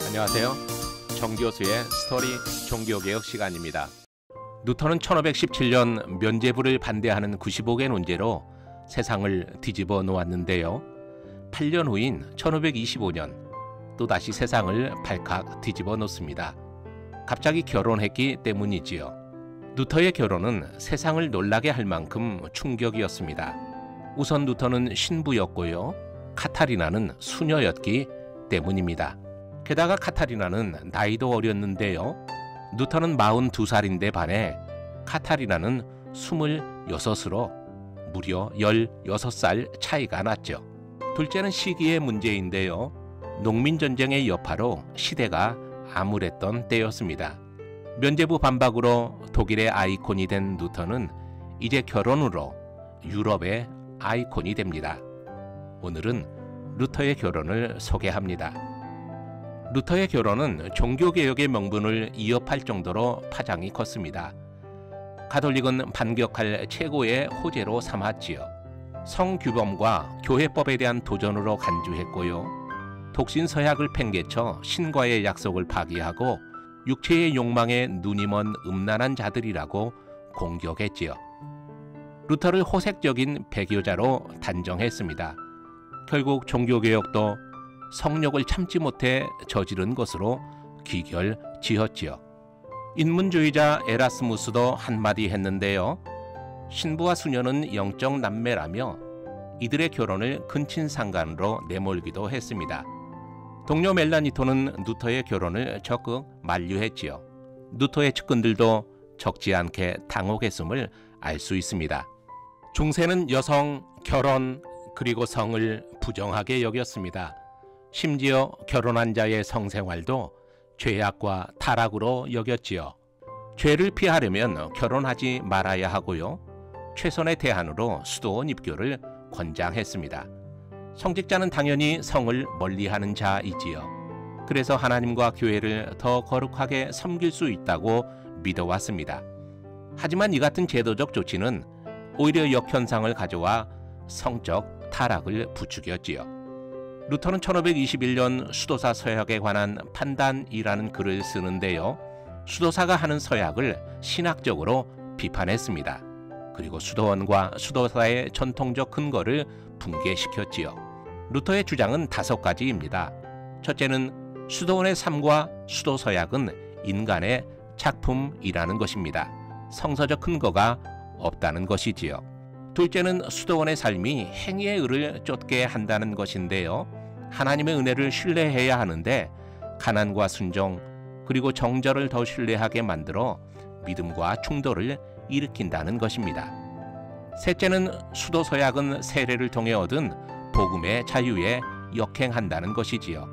안녕하세요. 정교수의 스토리 종교개혁 시간입니다. 루터는 1517년 면죄부를 반대하는 95개 논제로 세상을 뒤집어 놓았는데요. 8년 후인 1525년 또다시 세상을 발칵 뒤집어 놓습니다. 갑자기 결혼했기 때문이지요. 루터의 결혼은 세상을 놀라게 할 만큼 충격이었습니다. 우선 루터는 신부였고요. 카타리나는 수녀였기 때문입니다. 게다가 카타리나는 나이도 어렸는데요. 루터는 42살인데 반해 카타리나는 26으로 무려 16살 차이가 났죠. 둘째는 시기의 문제인데요. 농민전쟁의 여파로 시대가 암울했던 때였습니다. 면죄부 반박으로 독일의 아이콘이 된 루터는 이제 결혼으로 유럽의 아이콘이 됩니다. 오늘은 루터의 결혼을 소개합니다. 루터의 결혼은 종교개혁의 명분을 위협할 정도로 파장이 컸습니다. 가톨릭은 반격할 최고의 호재로 삼았지요. 성규범과 교회법에 대한 도전으로 간주했고요. 독신 서약을 팽개쳐 신과의 약속을 파기하고 육체의 욕망에 눈이 먼 음란한 자들이라고 공격했지요. 루터를 호색적인 배교자로 단정했습니다. 결국 종교개혁도 성욕을 참지 못해 저지른 것으로 귀결지었지요. 인문주의자 에라스무스도 한마디 했는데요. 신부와 수녀는 영적 남매라며 이들의 결혼을 근친상간으로 내몰기도 했습니다. 동료 멜라니토는 루터의 결혼을 적극 만류했지요. 루터의 측근들도 적지 않게 당혹했음을 알 수 있습니다. 중세는 여성, 결혼, 그리고 성을 부정하게 여겼습니다. 심지어 결혼한 자의 성생활도 죄악과 타락으로 여겼지요. 죄를 피하려면 결혼하지 말아야 하고요. 최선의 대안으로 수도원 입교를 권장했습니다. 성직자는 당연히 성을 멀리하는 자이지요. 그래서 하나님과 교회를 더 거룩하게 섬길 수 있다고 믿어왔습니다. 하지만 이 같은 제도적 조치는 오히려 역현상을 가져와 성적 타락을 부추겼지요. 루터는 1521년 수도사 서약에 관한 판단이라는 글을 쓰는데요. 수도사가 하는 서약을 신학적으로 비판했습니다. 그리고 수도원과 수도사의 전통적 근거를 붕괴시켰지요. 루터의 주장은 5가지입니다. 첫째는 수도원의 삶과 수도서약은 인간의 작품이라는 것입니다. 성서적 근거가 없다는 것이지요. 둘째는 수도원의 삶이 행위의 의를 쫓게 한다는 것인데요. 하나님의 은혜를 신뢰해야 하는데 가난과 순종 그리고 정절을 더 신뢰하게 만들어 믿음과 충돌을 일으킨다는 것입니다. 셋째는 수도서약은 세례를 통해 얻은 복음의 자유에 역행한다는 것이지요.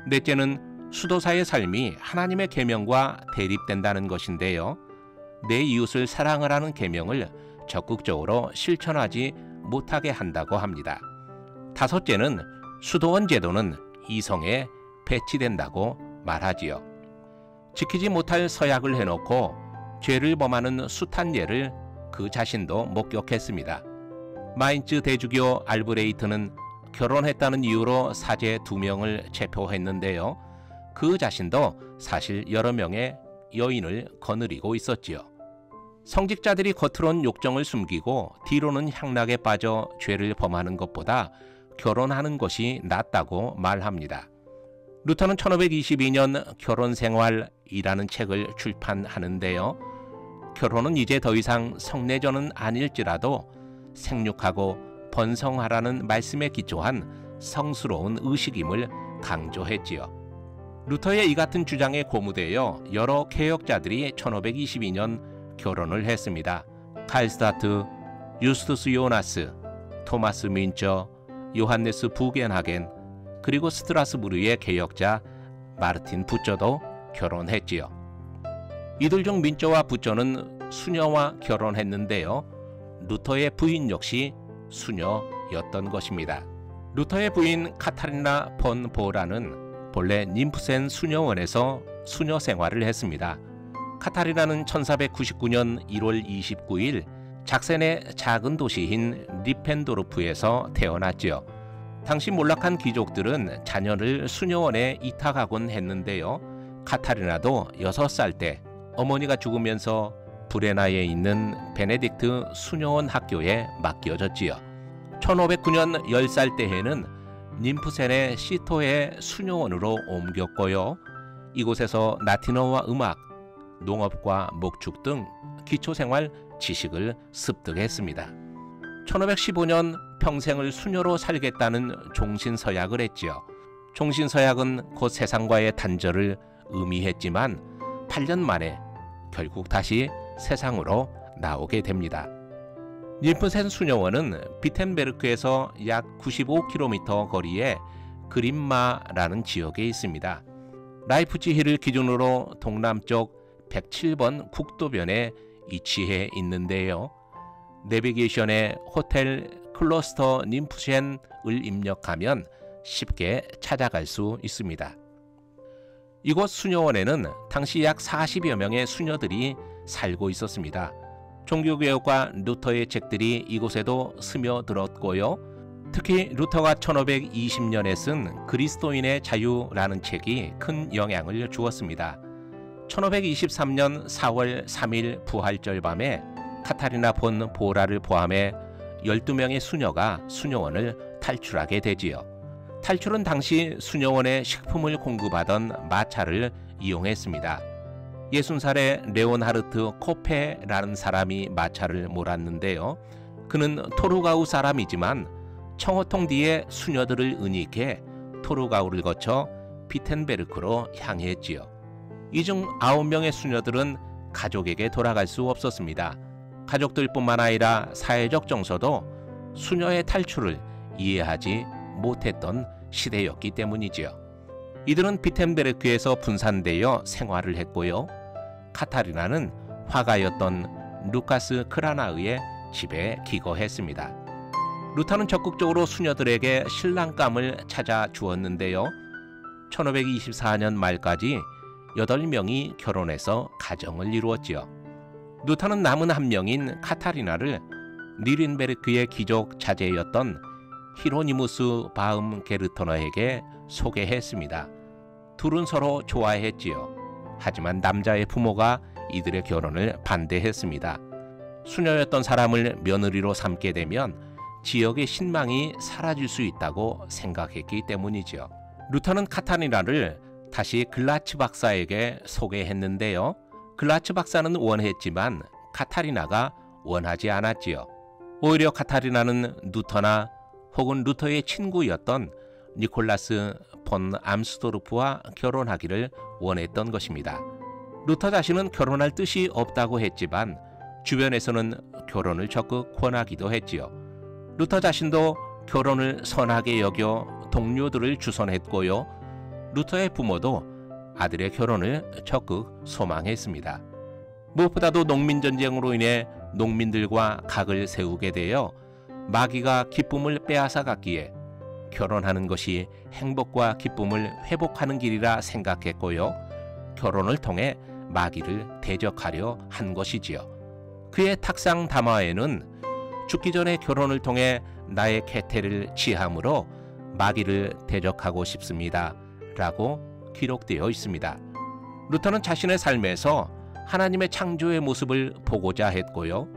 넷째는 수도사의 삶이 하나님의 계명과 대립된다는 것인데요. 내 이웃을 사랑하라는 계명을 적극적으로 실천하지 못하게 한다고 합니다. 다섯째는 수도원 제도는 이성에 배치된다고 말하지요. 지키지 못할 서약을 해놓고 죄를 범하는 숱한 예를 그 자신도 목격했습니다. 마인츠 대주교 알브레이트는 결혼했다는 이유로 사제 2명을 체포했는데요. 그 자신도 사실 여러 명의 여인을 거느리고 있었지요. 성직자들이 겉으론 욕정을 숨기고 뒤로는 향락에 빠져 죄를 범하는 것보다 결혼하는 것이 낫다고 말합니다. 루터는 1522년 결혼생활이라는 책을 출판하는데요. 결혼은 이제 더 이상 성내전은 아닐지라도 생육하고 번성하라는 말씀에 기초한 성스러운 의식임을 강조했지요. 루터의 이 같은 주장에 고무되어 여러 개혁자들이 1522년 결혼을 했습니다. 칼스타트, 유스투스 요나스, 토마스 민처, 요한네스 부겐하겐, 그리고 스트라스부르의 개혁자 마르틴 부쩌도 결혼했지요. 이들 중 민처와 부쩌는 수녀와 결혼했는데요. 루터의 부인 역시 수녀였던 것입니다. 루터의 부인 카타리나 폰 보라는 본래 님프센 수녀원에서 수녀 생활을 했습니다. 카타리나는 1499년 1월 29일 작센의 작은 도시인 리펜도르프에서 태어났지요. 당시 몰락한 귀족들은 자녀를 수녀원에 이탁하곤 했는데요. 카타리나도 6살 때 어머니가 죽으면서 브레나에 있는 베네딕트 수녀원 학교에 맡겨졌지요. 1509년 10살 때에는 님프센의 시토의 수녀원으로 옮겼고요. 이곳에서 라틴어와 음악, 농업과 목축 등 기초생활 지식을 습득했습니다. 1515년 평생을 수녀로 살겠다는 종신서약을 했지요. 종신서약은 곧 세상과의 단절을 의미했지만 8년 만에 결국 다시 세상으로 나오게 됩니다. 님프센 수녀원은 비텐베르크에서 약 95km 거리에 그림마라는 지역에 있습니다. 라이프치히를 기준으로 동남쪽 107번 국도변에 위치해 있는데요. 내비게이션에 호텔 클로스터 님프센을 입력하면 쉽게 찾아갈 수 있습니다. 이곳 수녀원에는 당시 약 40여 명의 수녀들이 살고 있었습니다. 종교개혁과 루터의 책들이 이곳에도 스며들었고요. 특히 루터가 1520년에 쓴 그리스도인의 자유라는 책이 큰 영향을 주었습니다. 1523년 4월 3일 부활절 밤에 카타리나 본 보라를 포함해 12명의 수녀가 수녀원을 탈출하게 되지요. 탈출은 당시 수녀원에 식품을 공급하던 마차를 이용했습니다. 60살의 레온하르트 코페라는 사람이 마차를 몰았는데요. 그는 토르가우 사람이지만 청호통 뒤에 수녀들을 은닉해 토르가우를 거쳐 비텐베르크로 향했지요. 이 중 9명의 수녀들은 가족에게 돌아갈 수 없었습니다. 가족들뿐만 아니라 사회적 정서도 수녀의 탈출을 이해하지 못했던 시대였기 때문이지요. 이들은 비텐베르크에서 분산되어 생활을 했고요. 카타리나는 화가였던 루카스 크라나의 집에 기거했습니다. 루터는 적극적으로 수녀들에게 신랑감을 찾아 주었는데요. 1524년 말까지 8명이 결혼해서 가정을 이루었지요. 루터는 남은 한 명인 카타리나를 니른베르크의 귀족 자제였던 히로니무스 바움 게르터너에게 소개했습니다. 둘은 서로 좋아했지요. 하지만 남자의 부모가 이들의 결혼을 반대했습니다. 수녀였던 사람을 며느리로 삼게 되면 지역의 신망이 사라질 수 있다고 생각했기 때문이죠. 루터는 카타리나를 다시 글라츠 박사에게 소개했는데요. 글라츠 박사는 원했지만 카타리나가 원하지 않았지요. 오히려 카타리나는 루터나 혹은 루터의 친구였던 니콜라스 폰 암스도르프와 결혼하기를 원했던 것입니다. 루터 자신은 결혼할 뜻이 없다고 했지만 주변에서는 결혼을 적극 권하기도 했지요. 루터 자신도 결혼을 선하게 여겨 동료들을 주선했고요. 루터의 부모도 아들의 결혼을 적극 소망했습니다. 무엇보다도 농민전쟁으로 인해 농민들과 각을 세우게 되어 마귀가 기쁨을 빼앗아 갔기에 결혼하는 것이 행복과 기쁨을 회복하는 길이라 생각했고요. 결혼을 통해 마귀를 대적하려 한 것이지요. 그의 탁상 담화에는 죽기 전에 결혼을 통해 나의 쾌태를 취함으로 마귀를 대적하고 싶습니다. 라고 기록되어 있습니다. 루터는 자신의 삶에서 하나님의 창조의 모습을 보고자 했고요.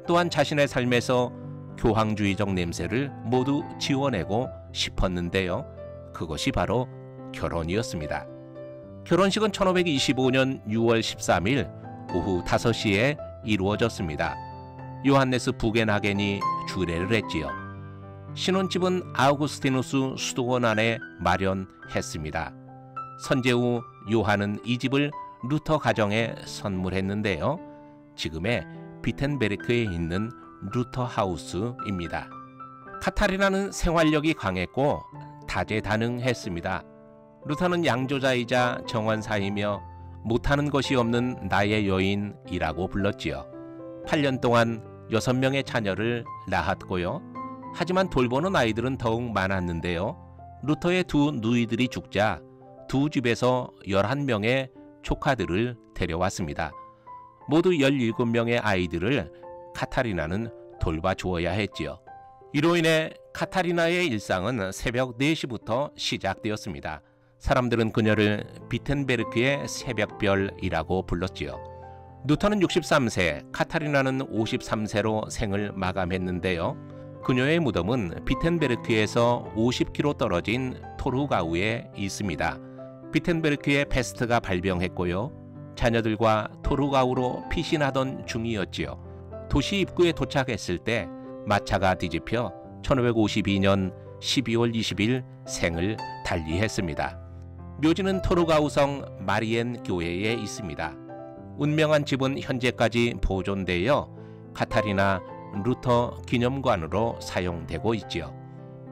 또한 자신의 삶에서 교황주의적 냄새를 모두 지워내고 싶었는데요. 그것이 바로 결혼이었습니다. 결혼식은 1525년 6월 13일 오후 5시에 이루어졌습니다. 요한네스 부겐하겐이 주례를 했지요. 신혼집은 아우구스티누스 수도원 안에 마련했습니다. 선제 후 요한은 이 집을 루터 가정에 선물했는데요. 지금의 비텐베르크에 있는 루터 하우스입니다. 카타리나는 생활력이 강했고 다재다능했습니다. 루터는 양조자이자 정원사이며 못하는 것이 없는 나의 여인이라고 불렀지요. 8년 동안 6명의 자녀를 낳았고요. 하지만 돌보는 아이들은 더욱 많았는데요. 루터의 두 누이들이 죽자 두 집에서 11명의 조카들을 데려왔습니다. 모두 17명의 아이들을 카타리나는 돌봐주어야 했지요. 이로 인해 카타리나의 일상은 새벽 4시부터 시작되었습니다. 사람들은 그녀를 비텐베르크의 새벽별이라고 불렀지요. 루터는 63세, 카타리나는 53세로 생을 마감했는데요. 그녀의 무덤은 비텐베르크에서 50km 떨어진 토르가우에 있습니다. 비텐베르크에 패스트가 발병했고요. 자녀들과 토르가우로 피신하던 중이었지요. 도시 입구에 도착했을 때 마차가 뒤집혀 1552년 12월 20일 생을 달리했습니다. 묘지는 토르가우성 마리엔 교회에 있습니다. 운명한 집은 현재까지 보존되어 카타리나 루터 기념관으로 사용되고 있지요.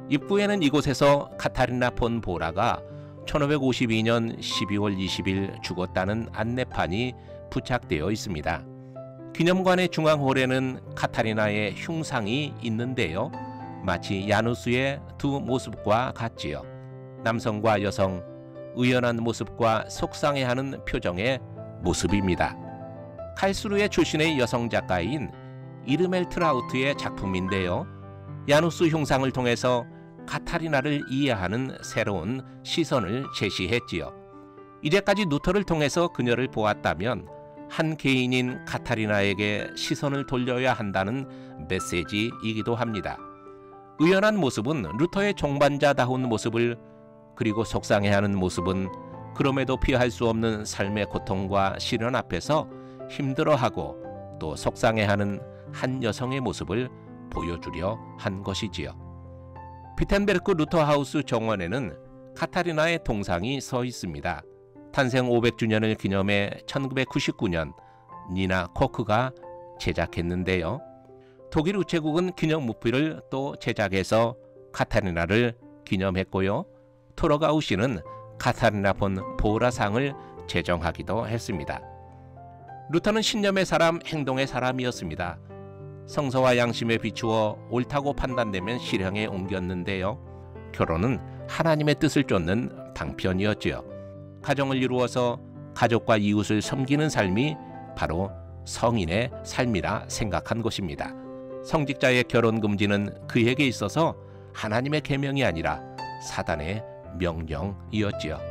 입구에는 이곳에서 카타리나 폰 보라가 1552년 12월 20일 죽었다는 안내판이 부착되어 있습니다. 기념관의 중앙홀에는 카타리나의 흉상이 있는데요. 마치 야누스의 두 모습과 같지요. 남성과 여성, 의연한 모습과 속상해하는 표정의 모습입니다. 칼스루의 출신의 여성 작가인 이르멜 트라우트의 작품인데요. 야누스 흉상을 통해서 카타리나를 이해하는 새로운 시선을 제시했지요. 이제까지 루터를 통해서 그녀를 보았다면 한 개인인 카타리나에게 시선을 돌려야 한다는 메시지이기도 합니다. 의연한 모습은 루터의 종반자다운 모습을, 그리고 속상해하는 모습은 그럼에도 피할 수 없는 삶의 고통과 시련 앞에서 힘들어하고 또 속상해하는 한 여성의 모습을 보여주려 한 것이지요. 비텐베르크 루터하우스 정원에는 카타리나의 동상이 서 있습니다. 탄생 500주년을 기념해 1999년 니나 코크가 제작했는데요. 독일 우체국은 기념 무필을 또 제작해서 카타리나를 기념했고요. 토르가우시는 카타리나 폰 보라상을 제정하기도 했습니다. 루터는 신념의 사람, 행동의 사람이었습니다. 성서와 양심에 비추어 옳다고 판단되면 실행에 옮겼는데요. 결혼은 하나님의 뜻을 쫓는 방편이었지요. 가정을 이루어서 가족과 이웃을 섬기는 삶이 바로 성인의 삶이라 생각한 것입니다. 성직자의 결혼 금지는 그에게 있어서 하나님의 계명이 아니라 사단의 명령이었지요.